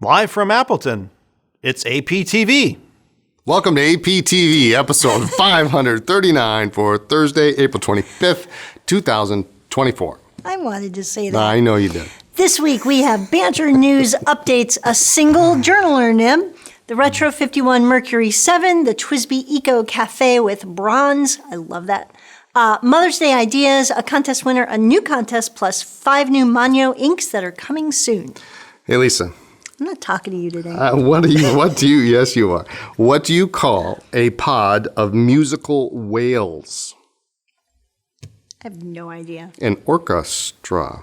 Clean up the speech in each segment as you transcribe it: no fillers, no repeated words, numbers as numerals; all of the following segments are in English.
Live from Appleton, it's APTV. Welcome to APTV, episode 539 for Thursday, April 25th, 2024. I wanted to say that. I know you did. This week we have Banter News updates, a single journaler nib, the Retro 51 Mercury 7, the TWSBI ECO Caffé with bronze. I love that. Mother's Day ideas, a contest winner, a new contest, plus 5 new Manyo inks that are coming soon. Hey, Lisa. I'm not talking to you today. Yes, you are. What do you call a pod of musical whales? I have no idea. An orchestra.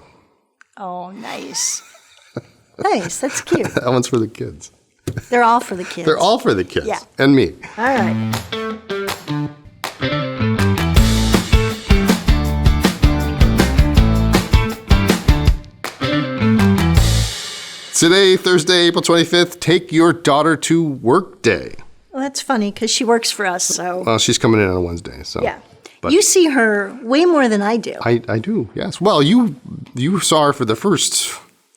Oh, nice. Nice, that's cute. That one's for the kids. They're all for the kids. They're all for the kids. Yeah. And me. All right. Today, Thursday, April 25th, take your daughter to work day. Well, that's funny because she works for us, so. Well, she's coming in on a Wednesday, so. Yeah. But you see her way more than I do. I do, yes. Well, you saw her for the first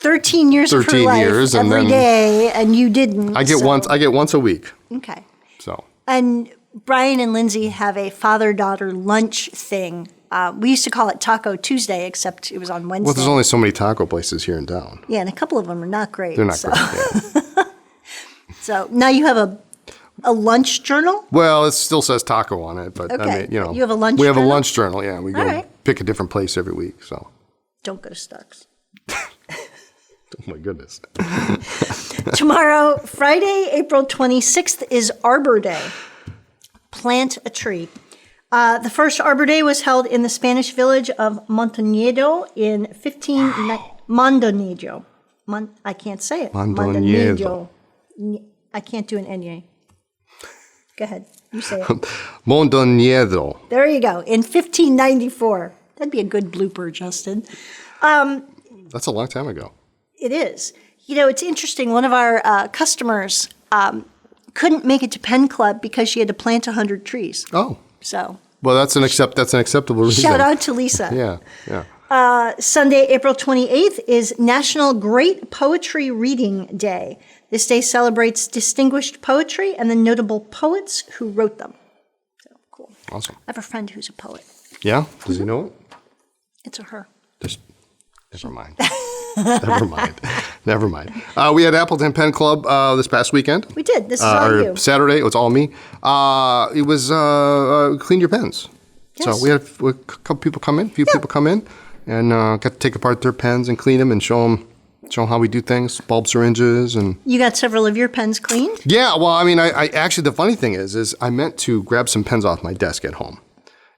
13 years of her life, and every then day, and you didn't. I get once a week. Okay. So. And Brian and Lindsay have a father-daughter lunch thing. We used to call it Taco Tuesday, except it was on Wednesday. Well, there's only so many taco places here in town. Yeah, and a couple of them are not great. They're not great, yeah. So now you have a lunch journal? Well, it still says taco on it, but Okay. I mean, You have a lunch We have a journal? lunch journal, yeah. We go right. pick a different place every week, so. Don't go to Starks. Oh, my goodness. Tomorrow, Friday, April 26th, is Arbor Day. Plant a tree. The first Arbor Day was held in the Spanish village of Mondoñedo in Mondoñedo. I can't say it. Mondoñedo. I can't do an Enye. Go ahead. You say it. Mondoñedo. There you go. In 1594. That'd be a good blooper, Justin. That's a long time ago. It is. You know, it's interesting. One of our customers couldn't make it to Pen Club because she had to plant 100 trees. Oh. So. Well, that's an acceptable reason. Shout out to Lisa. Yeah. Sunday, April 28th is National Great Poetry Reading Day. This day celebrates distinguished poetry and the notable poets who wrote them. So cool. Awesome. I have a friend who's a poet. Yeah? Does he know it? It's a her. Just, never mind. Never mind. We had Appleton Pen Club this past weekend. We did. This is all you. Saturday. It was all me. It was clean your pens. Yes. So we had a couple people come in, people come in, and got to take apart their pens and clean them and show them how we do things, bulb syringes and. You got several of your pens cleaned? Yeah. Well, I mean, I actually, the funny thing is I meant to grab some pens off my desk at home.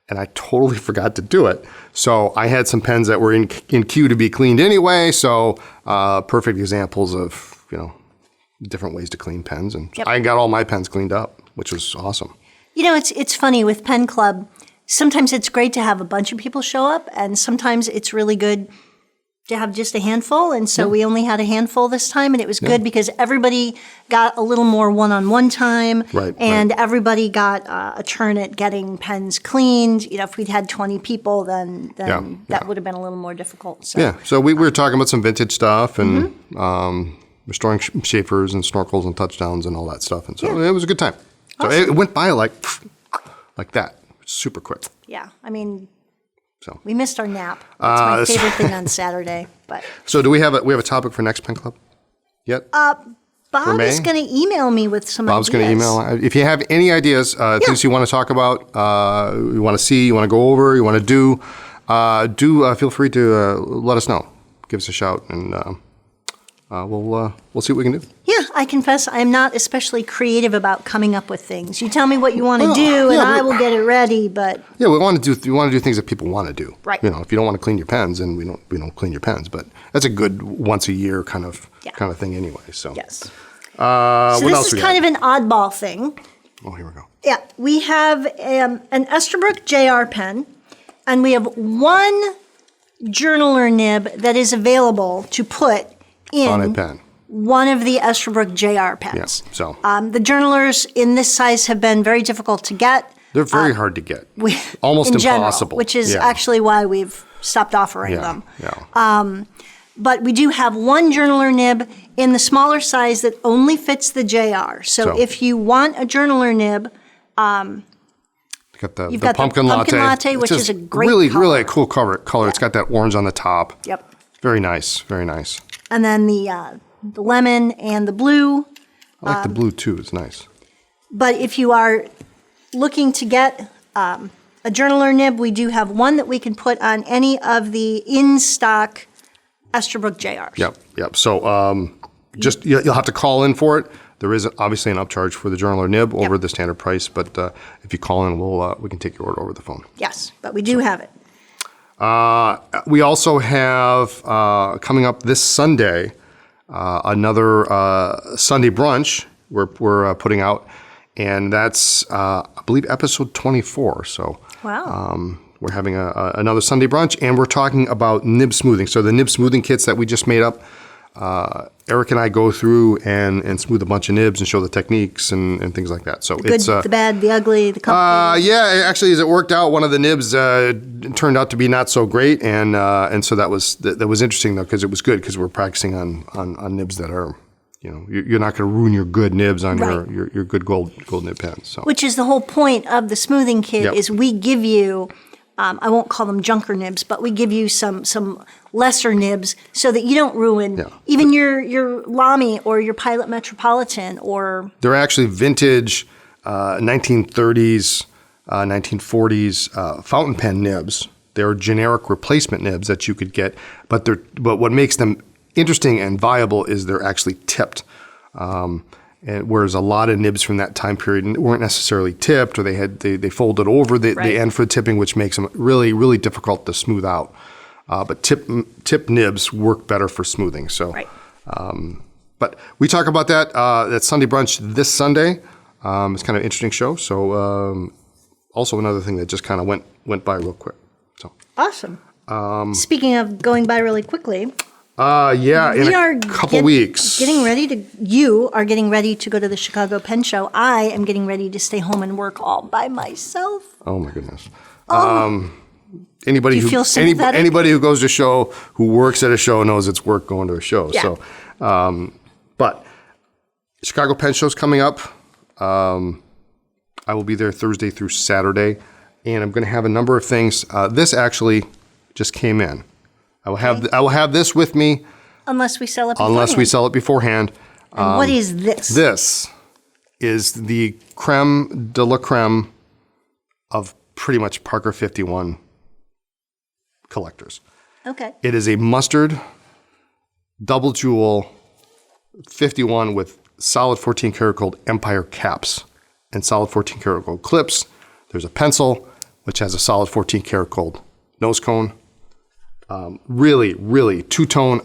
And I totally forgot to do it. So I had some pens that were in queue to be cleaned anyway. So perfect examples of, different ways to clean pens. And I got all my pens cleaned up, which was awesome. You know, it's funny with Pen Club. Sometimes it's great to have a bunch of people show up. And sometimes it's really good to have just a handful. And so we only had a handful this time. And it was good because everybody got a little more one-on-one time. Right. And everybody got a turn at getting pens cleaned. You know, if we'd had 20 people, then that would have been a little more difficult. So. Yeah. So we were talking about some vintage stuff and restoring shapers and snorkels and touchdowns and all that stuff. And so it was a good time. So it went by like that. Super quick. Yeah. I mean... So. We missed our nap. That's my favorite thing on Saturday. But so do we have a topic for next Pen Club yet? Bob is going to email me with some Bob's ideas. going to email. If you have any ideas, things you want to talk about, you want to see, you want to go over, you want to do, feel free to let us know. Give us a shout, and we'll see what we can do. Yeah, I confess I am not especially creative about coming up with things. You tell me what you want to do, and I will get it ready. But yeah, we want to do things that people want to do. Right. If you don't want to clean your pens, then we don't clean your pens. But that's a good once a year kind of thing anyway. So yes. So this is kind of an oddball thing. Oh, here we go. Yeah, we have an Esterbrook JR pen, and we have one journaler nib that is available to put in on a pen. One of the Esterbrook JR pens. Yeah, so. The journalers in this size have been very difficult to get. They're very hard to get. Almost in impossible. General, which is actually why we've stopped offering them. Yeah. But we do have one journaler nib in the smaller size that only fits the JR. So if you want a journaler nib, got you've the got pumpkin the latte. pumpkin latte, It's which just is a great really, color. really a cool color. Yeah. It's got that orange on the top. Yep. Very nice. Very nice. And then the lemon and the blue. I like the blue too. It's nice. But if you are looking to get a journaler nib, we do have one that we can put on any of the in-stock Esterbrook JRs. Yep. So just you'll have to call in for it. There is obviously an upcharge for the journaler nib over the standard price, but if you call in, we can take your order over the phone. Yes, but we do have it. We also have coming up this Sunday another Sunday brunch we're putting out, and that's I believe episode 24. So Wow. we're having another Sunday brunch, and we're talking about nib smoothing. So the nib smoothing kits that we just made up. Eric and I go through and smooth a bunch of nibs and show the techniques and things like that. So Good, it's the bad, the ugly, the complicated. yeah. Actually, as it worked out, one of the nibs turned out to be not so great, and so that was interesting though, because it was good because we're practicing on nibs that are, you're not going to ruin your good nibs on Right. your good gold nib pens. So Which is the whole point of the smoothing kit Yep. is we give you, I won't call them junker nibs, but we give you some lesser nibs so that you don't ruin even your Lami or your Pilot Metropolitan or... they're actually vintage 1930s, 1940s fountain pen nibs. They're generic replacement nibs that you could get, but what makes them interesting and viable is they're actually tipped. And whereas a lot of nibs from that time period weren't necessarily tipped, or they folded over the end for tipping, which makes them really, really difficult to smooth out. But tip nibs work better for smoothing. So, but we talk about that Sunday brunch this Sunday. It's kind of an interesting show. So also another thing that just kind of went by real quick. So Awesome. Speaking of going by really quickly... in a couple weeks. You are getting ready to go to the Chicago Pen Show. I am getting ready to stay home and work all by myself. Oh my goodness. Anybody Do you feel sympathetic? anybody who goes to a show, who works at a show, knows it's work going to a show. Yeah. So, but Chicago Pen Show's coming up. I will be there Thursday through Saturday, and I'm going to have a number of things. This actually just came in. I will have this with me Unless we sell it beforehand. And what is this? This is the creme de la creme of pretty much Parker 51 collectors. Okay. It is a mustard double jewel 51 with solid 14 karat gold Empire caps and solid 14 karat gold clips. There's a pencil which has a solid 14 karat gold nose cone. Really, really two-tone,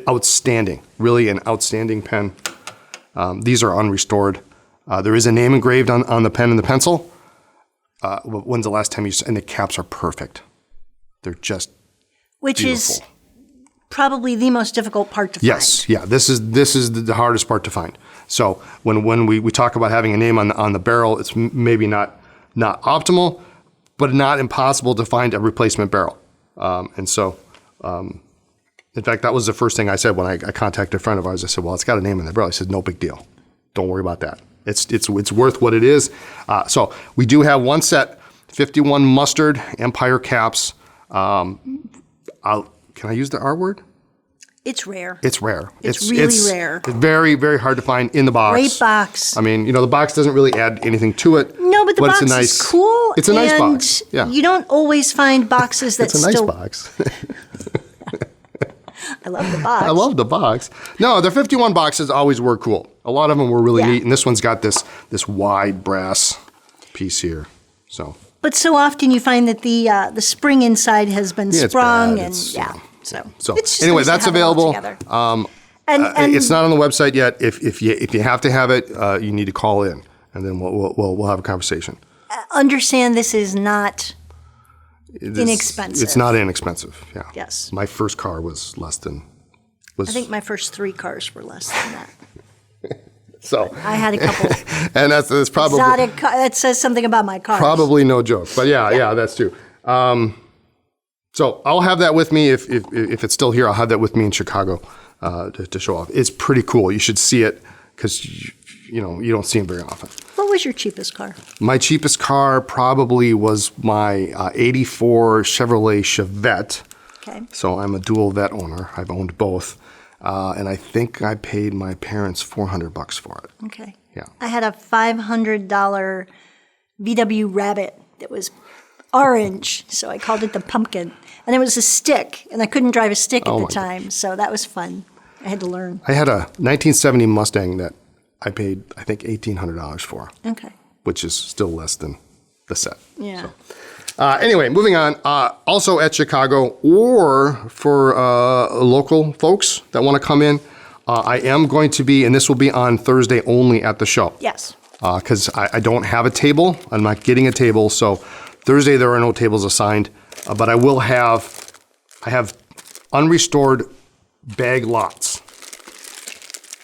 outstanding. Really an outstanding pen. These are unrestored. There is a name engraved on the pen and the pencil. When's the last time and the caps are perfect. They're just Which beautiful. is probably the most difficult part to find. Yes, yeah. This is the hardest part to find. So when we talk about having a name on the barrel, it's maybe not optimal, but not impossible to find a replacement barrel. In fact, that was the first thing I said when I contacted a friend of ours. I said, well, it's got a name in the barrel. He said, no big deal. Don't worry about that. It's worth what it is. So we do have one set, 51 mustard Empire caps. Can I use the R word? It's rare. It's rare. It's really rare. It's very, very hard to find in the box. Great box. I mean, the box doesn't really add anything to it. No, but the box it's a nice, is cool. It's a nice and box. Yeah. You don't always find boxes that It's a nice still... box. I love the box. I love the box. No, the 51 boxes always were cool. A lot of them were really neat, and this one's got this wide brass piece here. So. But so often you find that the spring inside has been Yeah, it's sprung, bad. and So it's just anyway, nice to that's have it all available. together. And it's not on the website yet. If you have to have it, you need to call in, and then we'll have a conversation. Understand this is not inexpensive. It's not inexpensive. Yeah. Yes. My first car was less than. I think my first 3 cars were less than that. So. I had a couple And that's probably exotic. That says something about my cars. probably no joke, but yeah, that's true. So So I'll have that with me if it's still here. I'll have that with me in Chicago to show off. It's pretty cool. You should see it because you don't see them very often. What was your cheapest car? My cheapest car probably was my '84 Chevrolet Chevette. Okay. So I'm a dual vet owner. I've owned both, and I think I paid my parents $400 for it. Okay. Yeah. I had a $500 VW Rabbit that was orange, so I called it the pumpkin. And it was a stick, and I couldn't drive a stick at the time, so that was fun. I had to learn. I had a 1970 Mustang that I paid, I think, $1,800 for. Okay. Which is still less than the set. Yeah. So. Anyway, moving on. Also at Chicago, or for local folks that want to come in, I am going to be, and this will be on Thursday only at the show. Yes. Because I don't have a table. I'm not getting a table. So Thursday there are no tables assigned. But I have unrestored bag lots.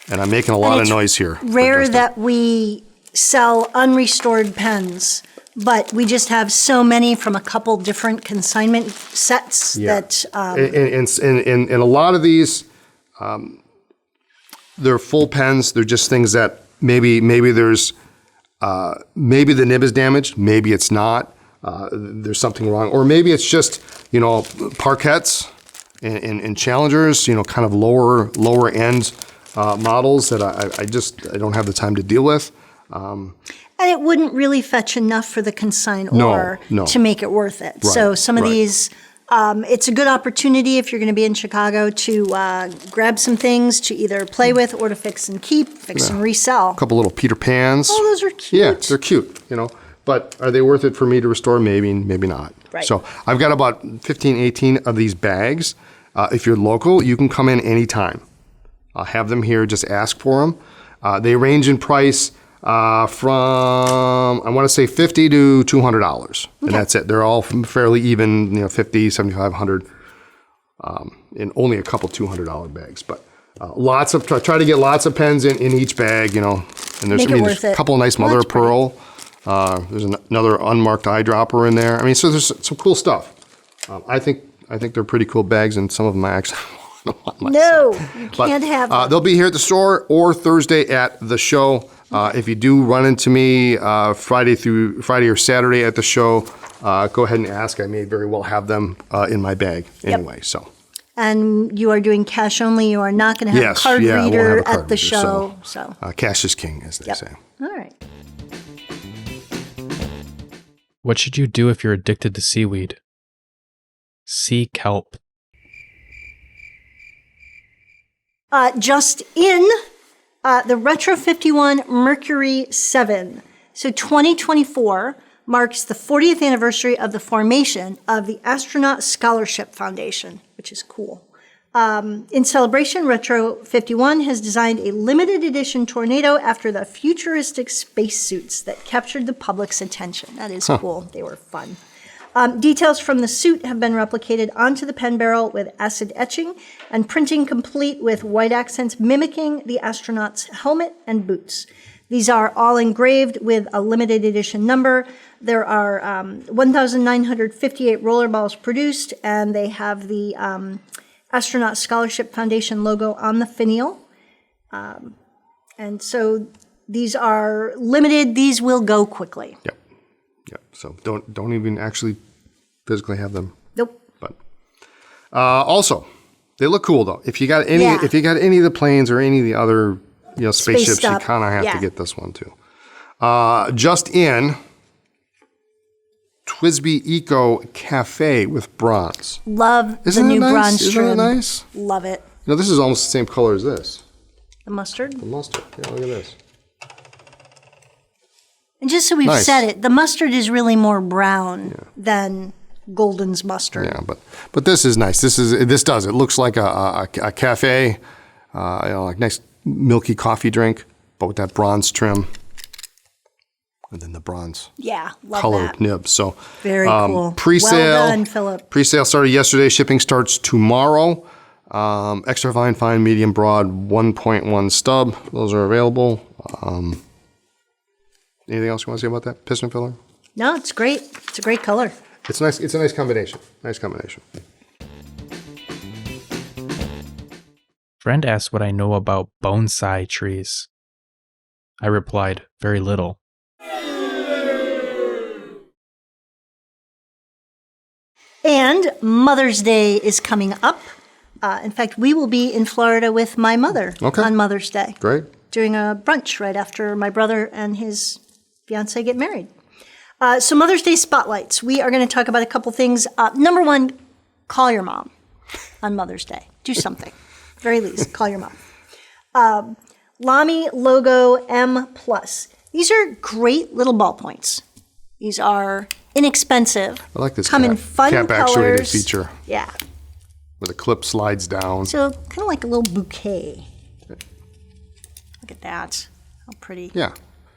And I'm making a lot of noise here. Rare that we sell unrestored pens, but we just have so many from a couple different consignment sets that. And a lot of these, they're full pens. They're just things that maybe there's maybe the nib is damaged, maybe it's not. There's something wrong, or maybe it's just parquettes and challengers, kind of lower end models that I don't have the time to deal with. And it wouldn't really fetch enough for the consignor to make it worth it. Right, so some of these, it's a good opportunity if you're going to be in Chicago to grab some things to either play with or to fix and keep, and resell. A couple little Peter Pans. Oh, those are cute. Yeah, they're cute, But are they worth it for me to restore? Maybe, maybe not. Right. So I've got about 15, 18 of these bags. If you're local, you can come in anytime. I'll have them here. Just ask for them. They range in price from, I want to say, $50 to $200. And that's it. They're all fairly even, $50, $75, $100, and only a couple $200 bags. But try to get lots of pens in each bag, And there's a couple of nice mother of pearl. There's another unmarked eyedropper in there. So there's some cool stuff. I think they're pretty cool bags, and some of them I actually want myself. No, you can't have them. They'll be here at the store or Thursday at the show. If you do run into me Friday or Saturday at the show, go ahead and ask. I may very well have them in my bag anyway. So. And you are doing cash only. You are not going to have a card reader at the show. So cash is king, as they say. All right. What should you do if you're addicted to seaweed? Seek help. Just in the Retro 51 Mercury 7. So 2024 marks the 40th anniversary of the formation of the Astronaut Scholarship Foundation, which is cool. In celebration, Retro 51 has designed a limited edition Tornado after the futuristic spacesuits that captured the public's attention. That is cool. They were fun. Details from the suit have been replicated onto the pen barrel with acid etching and printing complete with white accents mimicking the astronaut's helmet and boots. These are all engraved with a limited edition number. There are 1,958 rollerballs produced, and they have the Astronaut Scholarship Foundation logo on the finial. And so these are limited. These will go quickly. Yep. So don't even actually physically have them. Nope. But also, they look cool though. If you got any of the planes or any of the other spaceships, you kind of have to get this one too. Just in TWSBI ECO Caffé with bronze. Love the new bronze trim. Isn't it nice? Love it. This is almost the same color as this. The mustard? The mustard. Yeah, look at this. And just so we've said it, the mustard is really more brown than Golden's mustard. Yeah, but this is nice. This does. It looks like a cafe, like nice milky coffee drink, but with that bronze trim. And then the bronze colored nib. So very cool. Pre-sale. Well done, Philip. Pre-sale started yesterday. Shipping starts tomorrow. Extra fine, medium, broad, 1.1 stub. Those are available. Anything else you want to say about that piston filler? No, it's great. It's a great color. It's nice. It's a nice combination. Nice combination. Friend asked what I know about bonsai trees. I replied, very little. And Mother's Day is coming up. In fact, we will be in Florida with my mother on Mother's Day. Great. Doing a brunch right after my brother and his fiancée get married. So Mother's Day spotlights. We are going to talk about a couple things. Number one, call your mom on Mother's Day. Do something. Very least, call your mom. LAMY Logo M+. These are great little ballpoints. These are inexpensive. I like this Come in fun cap colors. actuated feature Yeah. where the clip slides down. So kind of like a little bouquet. Look at that. How pretty. Yeah.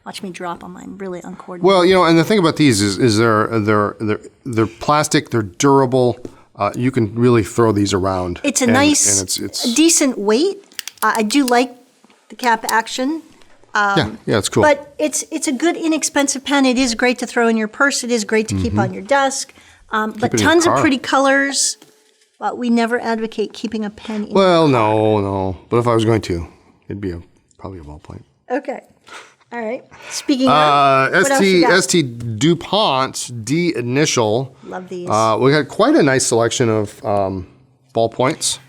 Watch me drop them. I'm really uncoordinated. Well, and the thing about these is they're plastic. They're durable. You can really throw these around. It's a and nice, it's decent weight. I do like the cap action. yeah, it's cool. But it's a good, inexpensive pen. It is great to throw in your purse. It is great to keep on your desk. But it in your tons of car. pretty colors. But we never advocate keeping a pen in Well, no. But if I was going to, it'd be probably a ballpoint. Okay. All right. Speaking of, what else you got? ST Dupont D initial. Love these. We had quite a nice selection of ballpoints.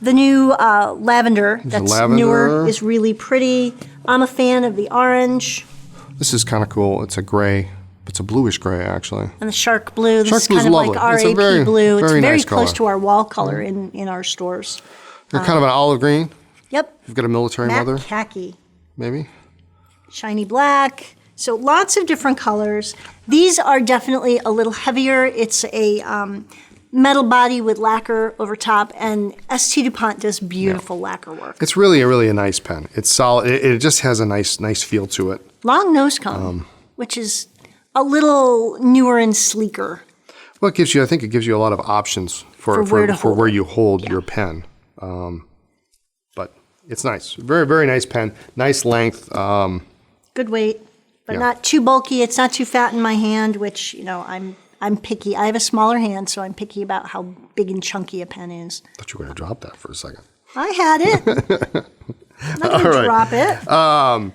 The new lavender that's lavender. newer is really pretty. I'm a fan of the orange This is kind of cool. It's a gray. It's a bluish gray, actually. and the shark blue. This Shark is blue's kind of lovely. like our It's a AP very, blue. It's very very nice close color. to our wall color in our stores. They're kind of an olive green. Yep. You've got a military Matte mother, khaki. maybe. Shiny black. So lots of different colors. These are definitely a little heavier. It's a metal body with lacquer over top, and ST Dupont does beautiful lacquer work. It's really a nice pen. It's solid. It just has a nice feel to it. Long nose cone, which is a little newer and sleeker. Well, I think it gives you a lot of options for where you hold your pen. But it's nice. Very, very nice pen. Nice length. Good weight, but not too bulky. It's not too fat in my hand, which, I'm picky. I have a smaller hand, so I'm picky about how big and chunky a pen is. I thought you were going to drop that for a second. I had it. I'm not going to drop it.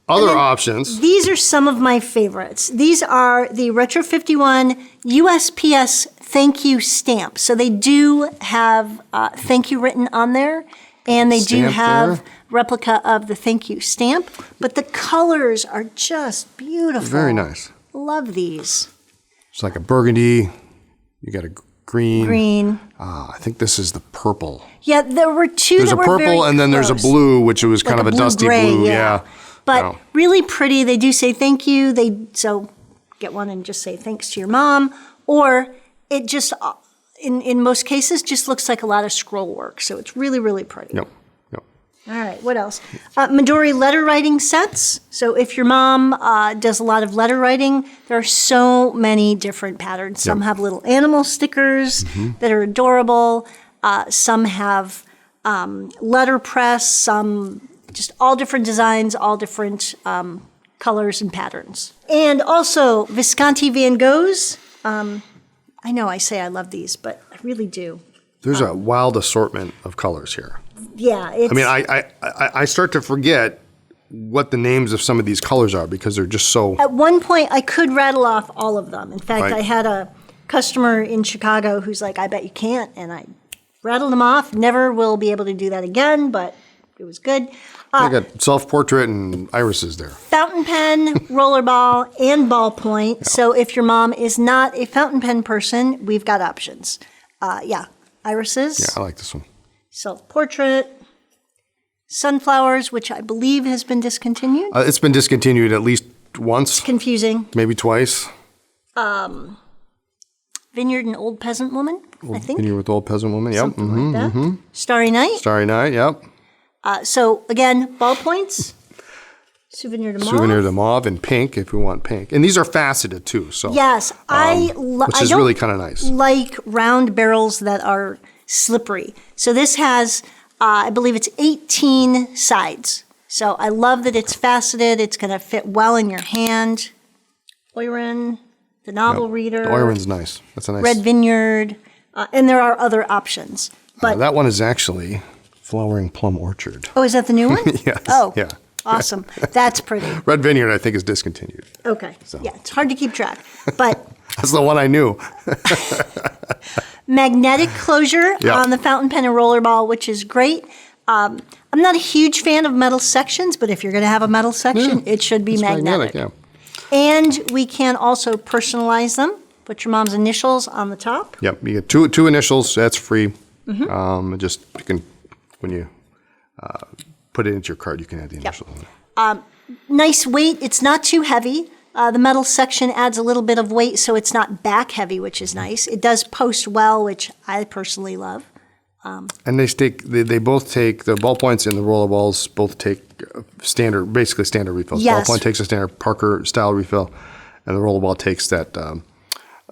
Other options. These are some of my favorites. These are the Retro 51 USPS thank you stamp. So they do have thank you written on there, and they do Stamp have there. replica of the thank you stamp. But the colors are just beautiful. Very nice. Love these. It's like a burgundy. You got a green. Green. I think this is the purple. Yeah, there were two There's that a were purple, very and then there's a close. blue, which was kind Like of a a dusty blue-gray, blue. yeah. But No. really pretty. They do say thank you. So get one and just say thanks to your mom. Or it just, in most cases, just looks like a lot of scroll work. So it's really, really pretty. Yep. All right, what else? Midori letter writing sets. So if your mom does a lot of letter writing, there are so many different patterns. Some have little animal stickers that are adorable. Some have letterpress. Some just all different designs, all different colors and patterns. And also Visconti Van Goghs. I know I say I love these, but I really do. There's a wild assortment of colors here. Yeah, it's, I mean, I start to forget what the names of some of these colors are because they're just so. At one point, I could rattle off all of them. In fact, Right. I had a customer in Chicago who's like, I bet you can't. And I rattled them off. Never will be able to do that again, but it was good. I got self-portrait and irises there. Fountain pen, rollerball, and ballpoint. So if your mom is not a fountain pen person, we've got options. Irises. Yeah, I like this one. Self-portrait. Sunflowers, which I believe has been discontinued. It's been discontinued at least once, Confusing. maybe twice. Vineyard and Old Peasant Woman, I think. Vineyard with Old Peasant Woman. Yep. Something like that. Starry Night. Starry Night. Yep. So again, ballpoints, Souvenir de Mauve. Souvenir de Mauve and pink if we want pink. And these are faceted too. So Yes, which is really kind of nice. Like round barrels that are slippery. So this has, I believe it's 18 sides. So I love that it's faceted. It's going to fit well in your hand. Oyren, the novel reader. The orange one's nice. That's a nice. Red Vineyard, and there are other options. But that one is actually Flowering Plum Orchard. oh, is that the new one? Yes. Oh, Yeah. awesome. That's pretty. Red Vineyard, I think, is discontinued. Okay. Yeah, it's hard to keep track. But That's the one I knew. magnetic closure Yeah. on the fountain pen and rollerball, which is great. I'm not a huge fan of metal sections, but if you're going to have a metal section, it should be It's magnetic. yeah. And we can also personalize them. Put your mom's initials on the top. Yep, you get two initials. That's free. Mm-hmm. Just you can when you put it into your card, you can add the initials. On it. Nice weight. It's not too heavy. The metal section adds a little bit of weight, so it's not back heavy, which is nice. It does post well, which I personally love. And they both take the ballpoints and the rollerballs both take basically standard refills. Yes. Ballpoint takes a standard Parker style refill, and the rollerball takes that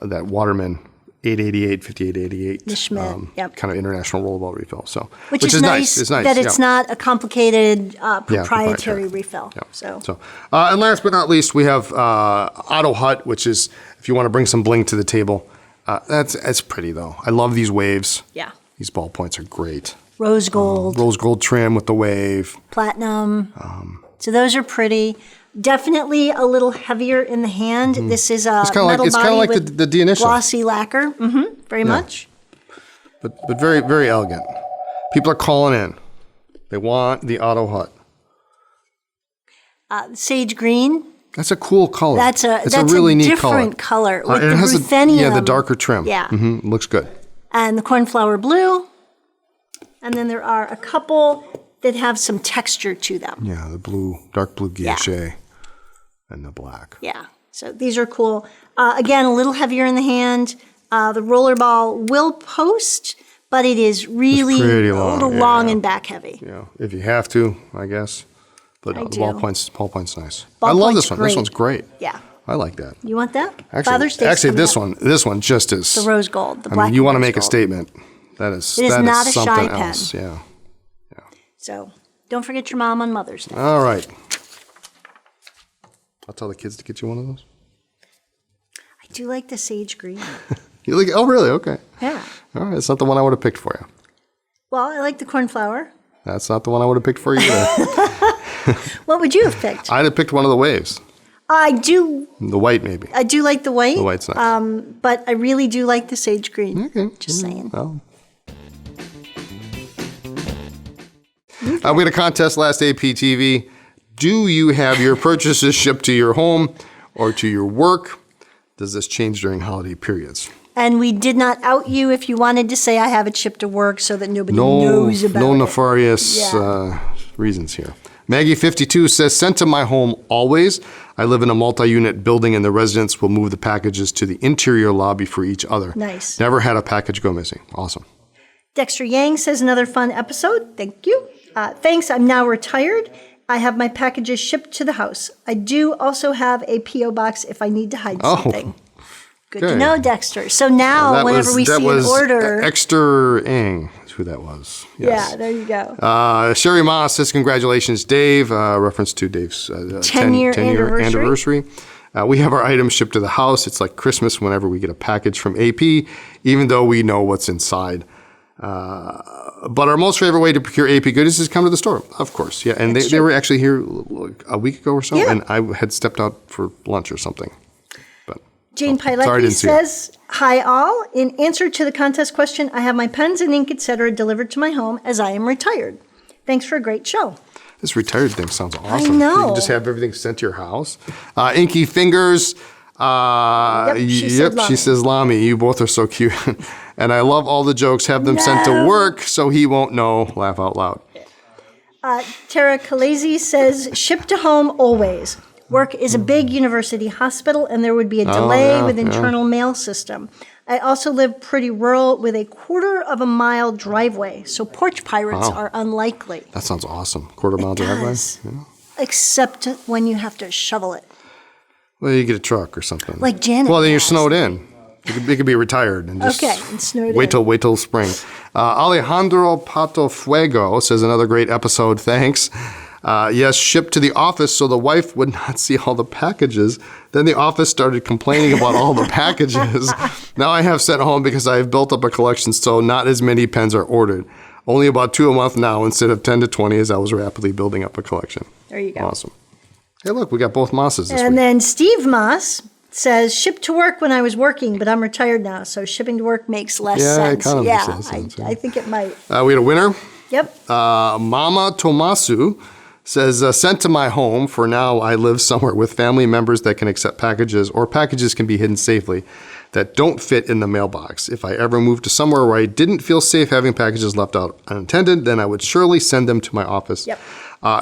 Waterman 888, 5888 The Schmidt, yep. kind of international rollerball refill. So Which is nice. It's nice that it's not a complicated proprietary proprietary. refill. Yeah. So And last but not least, we have Otto Hutt, which is if you want to bring some bling to the table. That's pretty though. I love these waves. yeah, These ballpoints are great. rose gold, Rose gold trim with the wave. platinum. So those are pretty. Definitely a little heavier in the hand. This is a kinda metal it's body kinda like with the initial. glossy lacquer. Very much. But very, very elegant. People are calling in. They want the Otto Hutt. Sage green. That's a cool color. That's a really neat different color with and the it has ruthenium. the darker trim. Yeah. Looks good. And the cornflower blue. And then there are a couple that have some texture to them. Yeah, the blue, dark blue guilloche and the black. Yeah. So these are cool. Again, a little heavier in the hand. The rollerball will post, but it is really pretty a little long, long yeah. and back heavy. Yeah, if you have to, I guess. But I the do. ballpoint's nice. I love this Ballpoint's one. great. This one's great. Yeah. I like that. You want that? Actually, Father's Day's coming this up. one just is. The rose gold. The I black mean, you want to rose make a gold. statement. That is It is not a something shy pen. else. Yeah. So don't forget your mom on Mother's Day. All right. I'll tell the kids to get you one of those. I do like the sage green. You like? Oh, really? Okay. Yeah. All right. It's not the one I would have picked for you. Well, I like the cornflower. That's not the one I would have picked for you either. What would you have picked? I'd have picked one of the waves. I do The white, maybe. like the white. The white's nice. But I really do like the sage green. Okay. Just saying. Well. We had a contest last APTV. Do you have your purchases shipped to your home or to your work? Does this change during holiday periods? And we did not out you if you wanted to say I have it shipped to work so that nobody knows about no it. nefarious reasons here. Maggie52 says, sent to my home always. I live in a multi-unit building and the residents will move the packages to the interior lobby for each other. Nice. Never had a package go missing. Awesome. Dexter Yang says another fun episode. Thank you. Thanks. I'm now retired. I have my packages shipped to the house. I do also have a P.O. box if I need to hide something. Good to okay. know, Dexter. So now, whenever we see an order. Exter Eng is who that was. Yes. Yeah, there you go. Sherry Moss says, congratulations, Dave. Reference to Dave's 10-year anniversary. We have our items shipped to the house. It's like Christmas whenever we get a package from AP, even though we know what's inside. But our most favorite way to procure AP goods is come to the store, of course. Yeah, and they were actually here a week ago or so, Yeah. and I had stepped out for lunch or something. But Jane sorry I Pilecki didn't see you. says, hi all. In answer to the contest question, I have my pens and ink, etc. delivered to my home as I am retired. Thanks for a great show. This retired thing sounds awesome. know. You can just have everything sent to your house. Inky Fingers. She said Lami. She says, Lami, you both are so cute. And I love all the jokes. Have them sent to work so he won't know. Laugh out loud. Tara Kalezi says, ship to home always. Work is a big university hospital, and there would be a delay with internal mail system. I also live pretty rural with a 1/4 mile driveway, so porch pirates are unlikely. That sounds awesome. 1/4 mile driveway. Does. Except when you have to shovel it. Well, you get a truck or something. Like Janet Well, then you're has. snowed in. You could be retired and just Okay, and snowed wait in. till spring. Alejandro Pato Fuego says another great episode. Thanks. Yes, shipped to the office so the wife would not see all the packages Then the office started complaining about all the packages. Now I have sent home because I've built up a collection, so not as many pens are ordered. Only about 2 a month now instead of 10 to 20 as I was rapidly building up a collection. There you go. Awesome. Hey, look, we got both Mosses this week. And then Steve Moss says, shipped to work when I was working, but I'm retired now, so shipping to work makes less sense. It kind of makes less sense. I think it might. We had a winner. Yep. Mama Tomasu says, sent to my home. For now, I live somewhere with family members that can accept packages, or packages can be hidden safely that don't fit in the mailbox. If I ever moved to somewhere where I didn't feel safe having packages left out unattended, then I would surely send them to my office. Yep.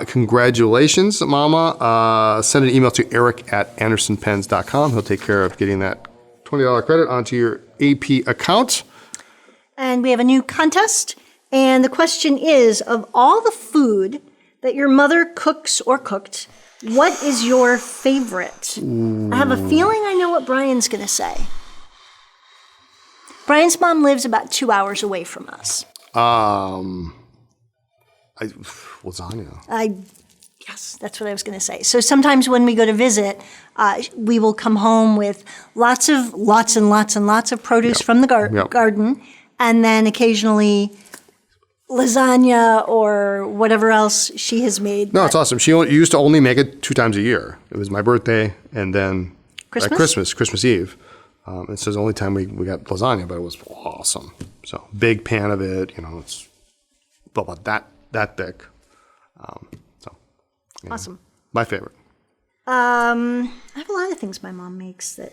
Congratulations, Mama. Send an email to eric@andersonpens.com. He'll take care of getting that $20 credit onto your AP account. And we have a new contest. And the question is, of all the food that your mother cooks or cooked, what is your favorite? Ooh. I have a feeling I know what Brian's going to say. Brian's mom lives about 2 hours away from us. Lasagna. Yes, that's what I was going to say. So sometimes when we go to visit, we will come home with lots and lots of produce from the garden, and then occasionally lasagna or whatever else she has made. No, it's awesome. She used to only make it 2 times a year. It was my birthday and then Christmas Eve. It says the only time we got lasagna, but it was awesome. So big pan of it, it's about that thick. Awesome. My favorite. I have a lot of things my mom makes that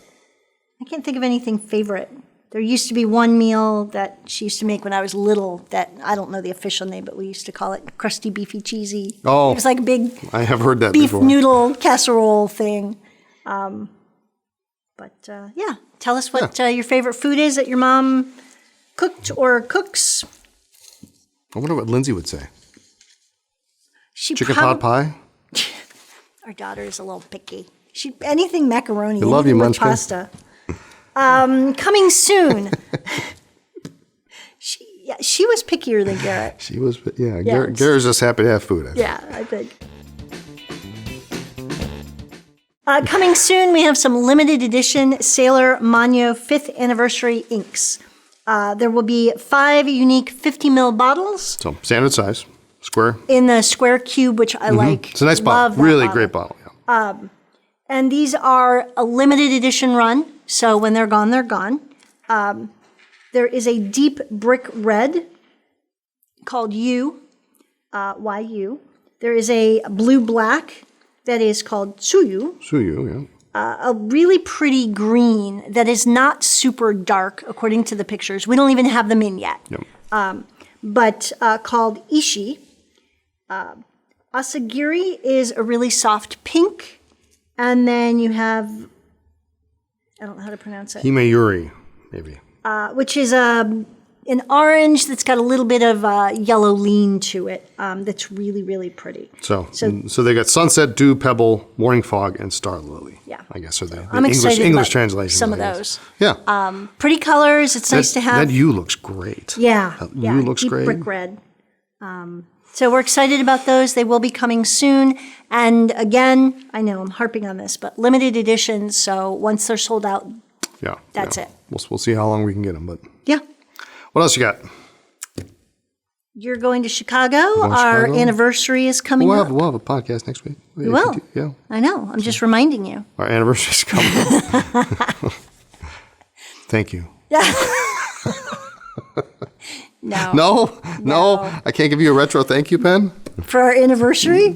I can't think of anything favorite. There used to be one meal that she used to make when I was little that I don't know the official name, but we used to call it crusty, beefy, cheesy. Oh. It was like a big I have heard that beef before. noodle casserole thing. Yeah, tell us what your favorite food is that your mom cooked or cooks. I wonder what Lindsay would say. Chicken pot pie? Our daughter is a little picky. Anything macaroni, love you, with Munchkin. pasta. Coming soon. She was pickier than Garrett. She was, yeah. Garrett's just happy to have food. I think. Coming soon, we have some limited edition Sailor Manyo 5th anniversary inks. There will be 5 unique 50 ml bottles. So standard size, square. In the square cube, which I like. It's a nice bottle. Really great bottle. Yeah. And these are a limited edition run, so when they're gone, they're gone. There is a deep brick red called YU. There is a blue-black that is called Tsuyu. Tsuyu, yeah. A really pretty green that is not super dark, according to the pictures. We don't even have them in yet. Yep. But called Ishi. Asagiri is a really soft pink. And then you have, I don't know how to pronounce it. Himayuri, maybe. Which is an orange that's got a little bit of yellow lean to it. That's really, really pretty. So they got Sunset, Dew, Pebble, Morning Fog, and Star Lily. Yeah. I guess are the I'm excited English about translation. some of those. Yeah. Pretty colors. It's nice to have. That U looks great. Yeah. That U looks deep great. Brick red. So we're excited about those. They will be coming soon. And again, I know I'm harping on this, but limited editions. So once they're sold out, that's it. We'll see how long we can get them. But yeah. What else you got? You're going to Chicago. Our anniversary is coming up. We'll have a podcast next week. We will. Yeah. I know. I'm just reminding you. Our anniversary is coming up. Thank you. No. I can't give you a retro thank you pen for our anniversary.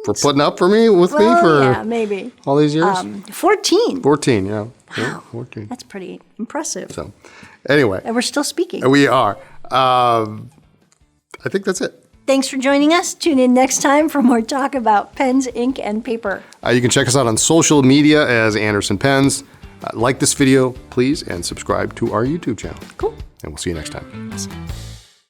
For putting up with me for maybe all these years. 14. 14, yeah. Wow, yeah, 14. That's pretty impressive. So, anyway, and we're still speaking. We are. I think that's it. Thanks for joining us. Tune in next time for more talk about pens, ink, and paper. You can check us out on social media as Anderson Pens. Like this video, please, and subscribe to our YouTube channel. Cool. And we'll see you next time. Awesome.